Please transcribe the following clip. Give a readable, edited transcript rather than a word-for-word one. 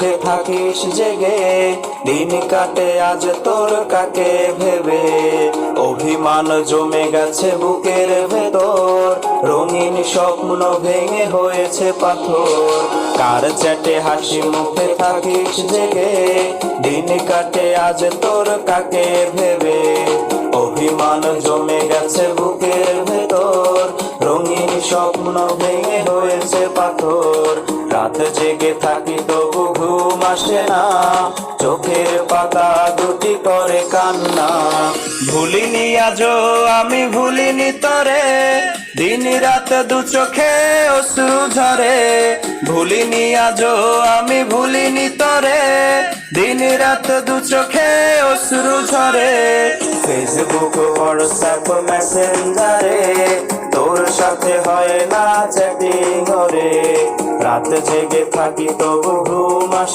মুখে থাকিস জেগে, দিন কাটে আজ তোর কাকে ভেবে। অভিমান জমে গেছে বুকের ভেতর, রঙিন স্বপ্ন ভেঙে হয়েছে পাথর। কার চ্যাটে হাসি মুখে থাকিস জেগে, দিন কাটে আজ তোর কাকে ভেবে। অভিমান জমে গেছে বুকের ভেতর, রঙিন স্বপ্ন ভেঙে হয়েছে পাথর। রাত জেগে থাকি তবু ঘুম আসে না, চোখের পাতা দুটি করে কান্না। ভুলিনি আজও আমি ভুলিনি তরে, দিন রাত দু চোখে অশ্রু ঝরে। ভুলিনি আজও আমি ভুলিনি তরে, দিন রাত দু চোখে অশ্রু ঝরে। ফেসবুক হোয়াটসঅ্যাপ মেসেঞ্জারে তোর সাথে হয় না চ্যাটিং রে। রাত জেগে থাকি তবু ঘুম আসে